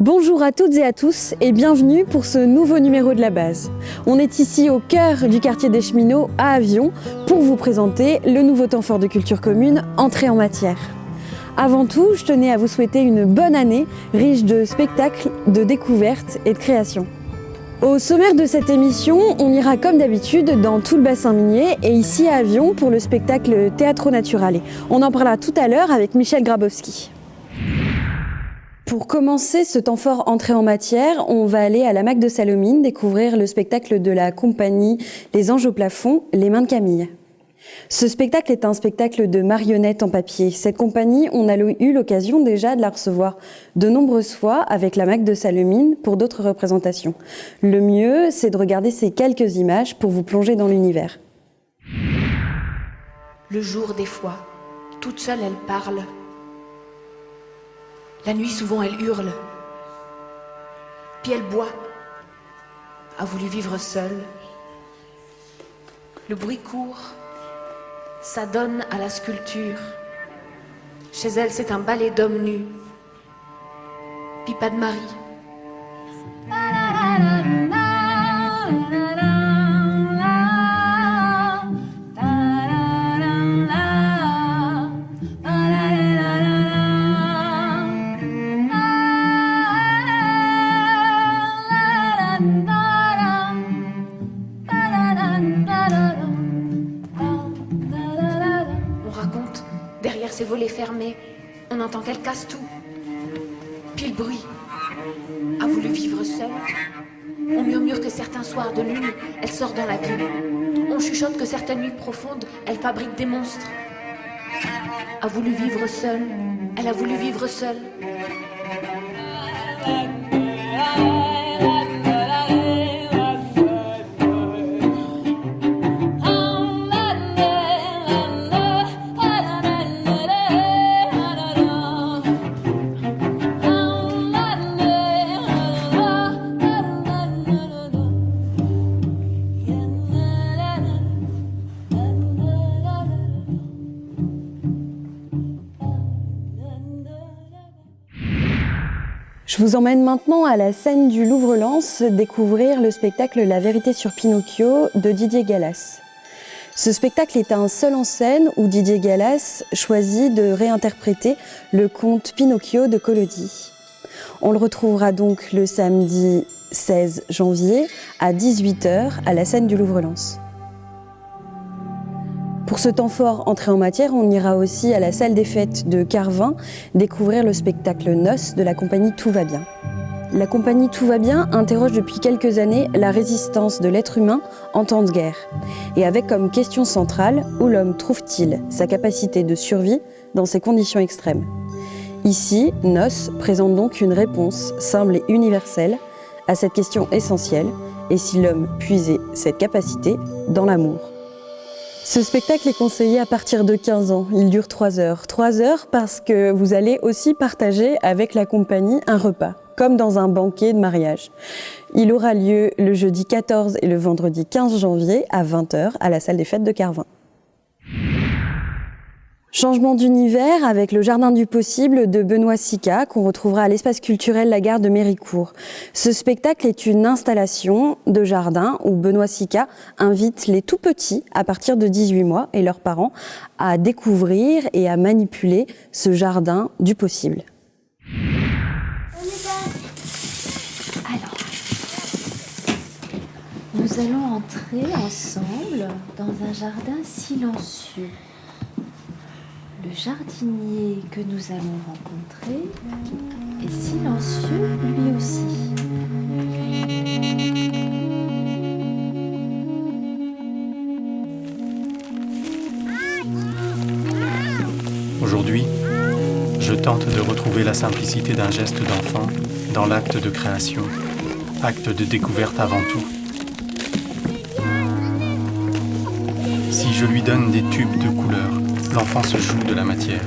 Bonjour à toutes et à tous et bienvenue pour ce nouveau numéro de La Base. On est ici au cœur du quartier des Cheminots à Avion pour vous présenter le nouveau temps fort de culture commune, Entrée en matière. Avant tout, je tenais à vous souhaiter une bonne année riche de spectacles, de découvertes et de créations. Au sommaire de cette émission, on ira comme d'habitude dans tout le bassin minier et ici à Avion pour le spectacle Teatro Naturale. On en parlera tout à l'heure avec Michel Grabowski. Pour commencer ce temps fort entrée en matière, on va aller à la Mac de Salomine découvrir le spectacle de la compagnie Les Anges au plafond, Les Mains de Camille. Ce spectacle est un spectacle de marionnettes en papier. Cette compagnie, on a eu l'occasion déjà de la recevoir de nombreuses fois avec la Mac de Salomine pour d'autres représentations. Le mieux, c'est de regarder ces quelques images pour vous plonger dans l'univers. Le jour, des fois, toute seule, elle parle. La nuit, souvent, elle hurle. Puis elle boit. A voulu vivre seule. Le bruit court. Ça donne à la sculpture. Chez elle, c'est un ballet d'hommes nus. Puis pas de mari. Ses volets fermés, on entend qu'elle casse tout. Puis le bruit. A voulu vivre seule. On murmure que certains soirs de lune, elle sort dans la ville. On chuchote que certaines nuits profondes, elle fabrique des monstres. A voulu vivre seule. Elle a voulu vivre seule. Je vous emmène maintenant à la scène du Louvre-Lens découvrir le spectacle La vérité sur Pinocchio de Didier Gallas. Ce spectacle est un seul en scène où Didier Gallas choisit de réinterpréter le conte Pinocchio de Collodi. On le retrouvera donc le samedi 16 janvier à 18h à la scène du Louvre-Lens. Pour ce temps fort entrée en matière, on ira aussi à la salle des fêtes de Carvin découvrir le spectacle Noces de la compagnie Tout va bien. La compagnie Tout va bien interroge depuis quelques années la résistance de l'être humain en temps de guerre. Et avec comme question centrale, où l'homme trouve-t-il sa capacité de survie dans ces conditions extrêmes ? Ici, Noces présente donc une réponse simple et universelle à cette question essentielle, et si l'homme puisait cette capacité dans l'amour ? Ce spectacle est conseillé à partir de 15 ans. Il dure 3 heures. 3 heures parce que vous allez aussi partager avec la compagnie un repas, comme dans un banquet de mariage. Il aura lieu le jeudi 14 et le vendredi 15 janvier à 20h à la salle des fêtes de Carvin. Changement d'univers avec le Jardin du possible de Benoît Sika qu'on retrouvera à l'espace culturel La Gare de Méricourt. Ce spectacle est une installation de jardin où Benoît Sika invite les tout petits à partir de 18 mois et leurs parents à découvrir et à manipuler ce jardin du possible. Alors, nous allons entrer ensemble dans un jardin silencieux. Le jardinier que nous allons rencontrer est silencieux lui aussi. Aujourd'hui, je tente de retrouver la simplicité d'un geste d'enfant dans l'acte de création, acte de découverte avant tout. Si je lui donne des tubes de couleurs, l'enfant se joue de la matière.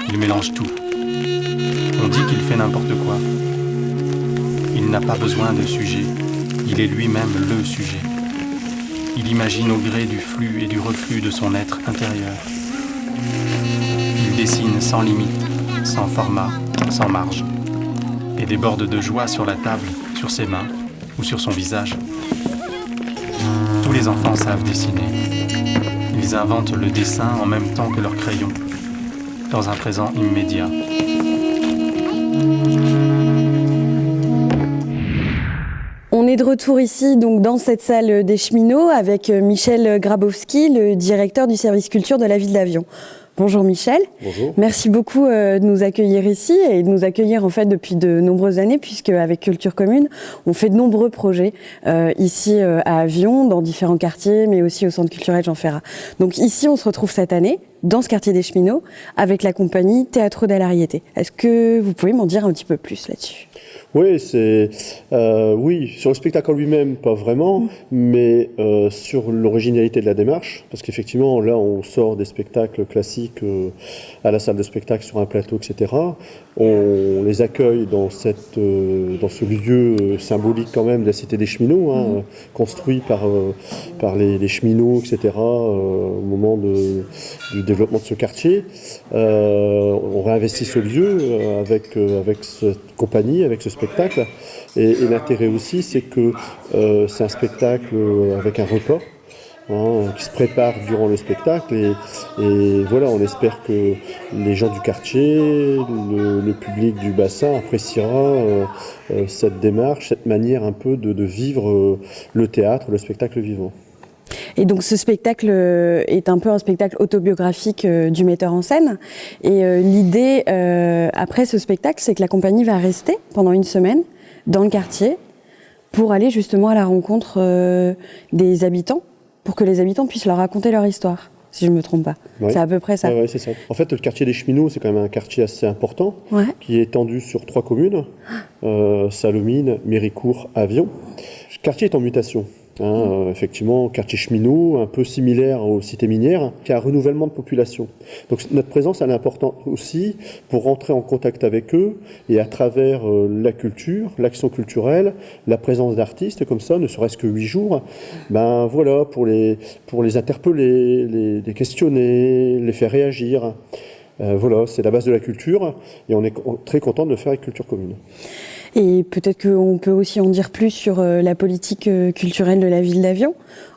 Il mélange tout. On dit qu'il fait n'importe quoi. Il n'a pas besoin de sujet. Il est lui-même le sujet. Il imagine au gré du flux et du reflux de son être intérieur. Il dessine sans limite, sans format, sans marge, et déborde de joie sur la table, sur ses mains ou sur son visage. Tous les enfants savent dessiner. Ils inventent le dessin en même temps que leur crayon, dans un présent immédiat. On est de retour ici, donc dans cette salle des cheminots, avec Michel Grabowski, le directeur du service culture de la ville d'Avion. Bonjour Michel. Bonjour. Merci beaucoup de nous accueillir ici et de nous accueillir en fait depuis de nombreuses années, puisque avec Culture Commune, on fait de nombreux projets ici à Avion, dans différents quartiers, mais aussi au centre culturel Jean Ferrat. Donc ici, on se retrouve cette année dans ce quartier des cheminots avec la compagnie Teatro dell'Ariete. Est-ce que vous pouvez m'en dire un petit peu plus là-dessus ? Oui, oui, sur le spectacle en lui-même, pas vraiment, mais sur l'originalité de la démarche, parce qu'effectivement, là, on sort des spectacles classiques à la salle de spectacle sur un plateau, etc. On les accueille dans ce lieu symbolique quand même de la cité des cheminots, construit par les cheminots, etc. Au moment du développement de ce quartier. On réinvestit ce lieu avec cette compagnie, avec ce spectacle. Et l'intérêt aussi, c'est que c'est un spectacle avec un repas. Qui se prépare durant le spectacle et voilà, on espère que les gens du quartier, le public du bassin appréciera cette démarche, cette manière un peu de vivre le théâtre, le spectacle vivant. Et donc ce spectacle est un peu un spectacle autobiographique du metteur en scène. Et l'idée après ce spectacle, c'est que la compagnie va rester pendant une semaine dans le quartier pour aller justement à la rencontre des habitants, pour que les habitants puissent leur raconter leur histoire, si je ne me trompe pas. Ouais. C'est à peu près ça. Oui, c'est ça. En fait, le quartier des cheminots, c'est quand même un quartier assez important, qui est étendu sur 3 communes, Salomine, Méricourt, Avion. Ce quartier est en mutation. Effectivement, quartier cheminot, un peu similaire aux cités minières, qui a un renouvellement de population. Donc notre présence, elle est importante aussi pour rentrer en contact avec eux et à travers la culture, l'action culturelle, la présence d'artistes comme ça, ne serait-ce que 8 jours, ben voilà, pour les interpeller, les questionner, les faire réagir. Voilà, c'est la base de la culture et on est très content de le faire avec Culture Commune. Et peut-être qu'on peut aussi en dire plus sur la politique culturelle de la ville d'Avion,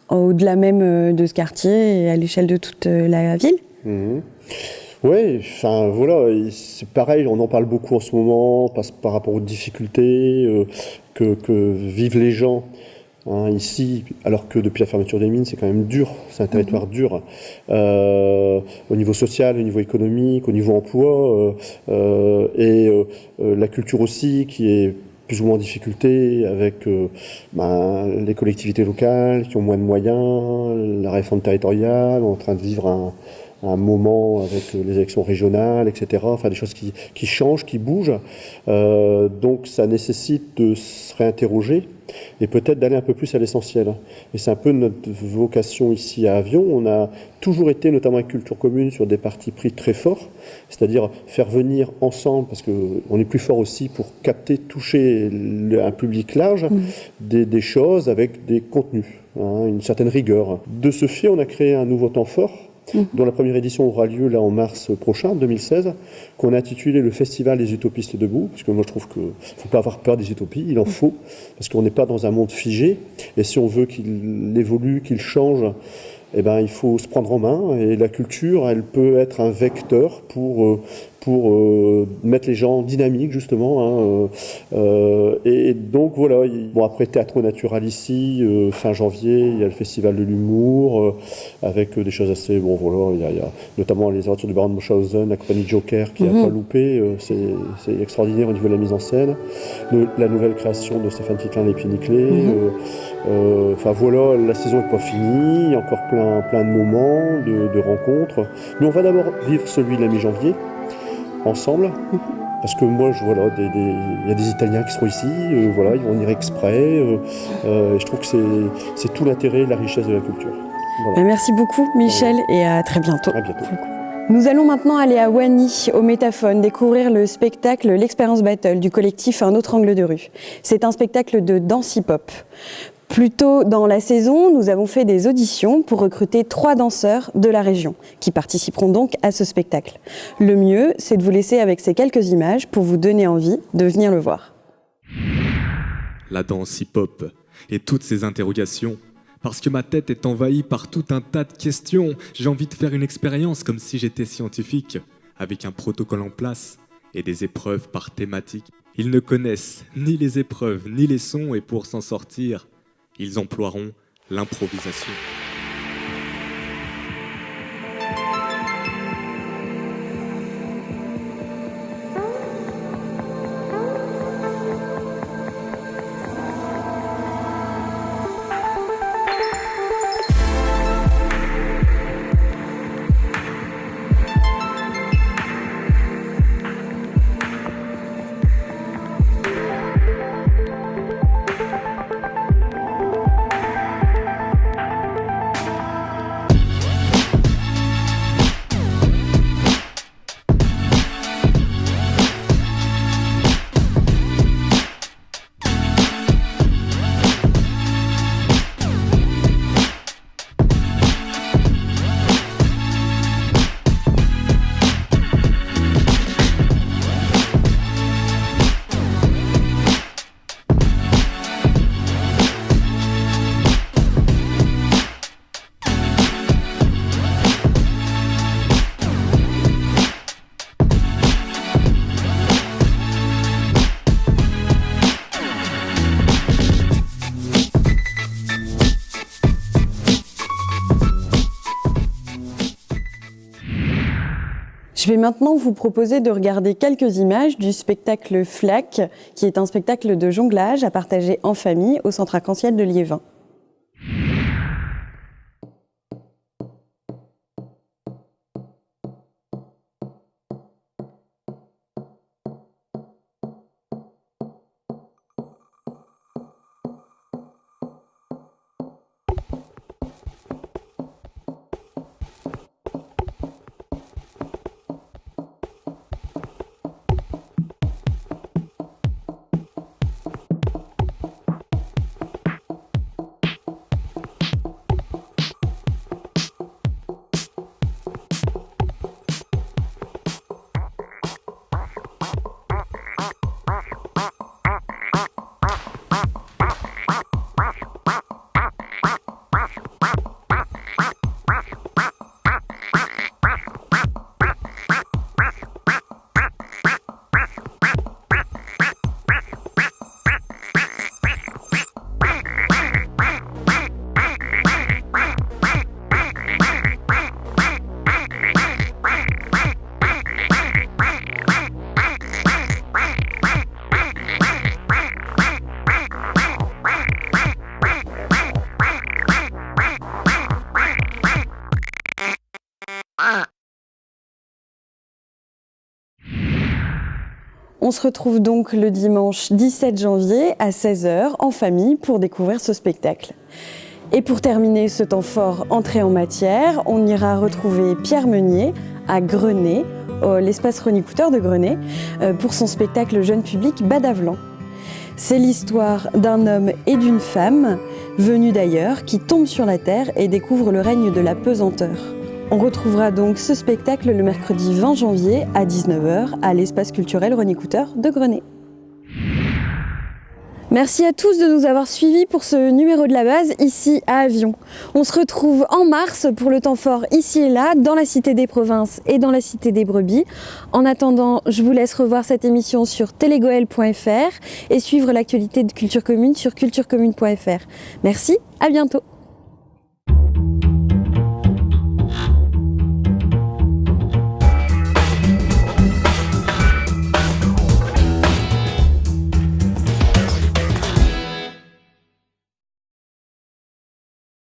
au-delà même de ce quartier et à l'échelle de toute la ville. Oui, enfin voilà, c'est pareil, on en parle beaucoup en ce moment par rapport aux difficultés que vivent les gens. Ici, alors que depuis la fermeture des mines, c'est quand même dur, c'est un territoire dur, au niveau social, au niveau économique, au niveau emploi, et la culture aussi, qui est plus ou moins en difficulté avec les collectivités locales qui ont moins de moyens, la réforme territoriale, on est en train de vivre un moment avec les élections régionales, etc. Enfin, des choses qui changent, qui bougent. Donc, ça nécessite de se réinterroger et peut-être d'aller un peu plus à l'essentiel. Et c'est un peu notre vocation ici à Avion. On a toujours été, notamment avec Culture Commune, sur des partis pris très forts, c'est-à-dire faire venir ensemble, parce qu'on est plus fort aussi pour capter, toucher un public large, des choses avec des contenus, une certaine rigueur. De ce fait, on a créé un nouveau temps fort, dont la première édition aura lieu là en mars prochain, 2016, qu'on a intitulé le Festival des Utopistes debout, parce que moi je trouve qu'il ne faut pas avoir peur des utopies, il en faut, parce qu'on n'est pas dans un monde figé, et si on veut qu'il évolue, qu'il change, eh ben, il faut se prendre en main, et la culture, elle peut être un vecteur pour mettre les gens dynamiques, justement. Et donc, voilà. Bon, après Théâtre Natural ici, fin janvier, il y a le Festival de l'humour, avec des choses assez... Bon, voilà, il y a notamment les aventures du baron de Munchausen, la compagnie Joker, qui n'a pas loupé. C'est extraordinaire au niveau de la mise en scène. La nouvelle création de Stéphane Titlin, Les Pieds Nickelés. Enfin, voilà, la saison n'est pas finie. Il y a encore plein de moments, de rencontres. Mais on va d'abord vivre celui de la mi-janvier, ensemble, parce que moi, il y a des Italiens qui seront ici, voilà, ils vont venir exprès, et je trouve que c'est tout l'intérêt et la richesse de la culture. Voilà. Merci beaucoup Michel, et à très bientôt. À bientôt. Nous allons maintenant aller à Wany, au Métaphone, découvrir le spectacle L'Expérience Battle du collectif Un autre angle de rue. C'est un spectacle de danse hip-hop. Plus tôt dans la saison, nous avons fait des auditions pour recruter 3 danseurs de la région, qui participeront donc à ce spectacle. Le mieux, c'est de vous laisser avec ces quelques images pour vous donner envie de venir le voir. La danse hip-hop et toutes ces interrogations, parce que ma tête est envahie par tout un tas de questions. J'ai envie de faire une expérience comme si j'étais scientifique, avec un protocole en place et des épreuves par thématique. Ils ne connaissent ni les épreuves ni les sons et pour s'en sortir, ils emploieront l'improvisation. Je vais maintenant vous proposer de regarder quelques images du spectacle FLAC, qui est un spectacle de jonglage à partager en famille au Centre Arc-en-Ciel de Liévin. On se retrouve donc le dimanche 17 janvier à 16h en famille pour découvrir ce spectacle. Et pour terminer ce temps fort entrée en matière, on ira retrouver Pierre Meunier à Grenay, l'espace Renicouteurs de Grenay, pour son spectacle jeune public Badavelan. C'est l'histoire d'un homme et d'une femme venus d'ailleurs qui tombent sur la terre et découvrent le règne de la pesanteur. On retrouvera donc ce spectacle le mercredi 20 janvier à 19h à l'espace culturel Renicouteurs de Grenay. Merci à tous de nous avoir suivis pour ce numéro de la base ici à Avion. On se retrouve en mars pour le temps fort ici et là, dans la Cité des Provinces et dans la Cité des Brebis. En attendant, je vous laisse revoir cette émission sur telegoel.fr et suivre l'actualité de Culture Commune sur culturecommune.fr. Merci, à bientôt.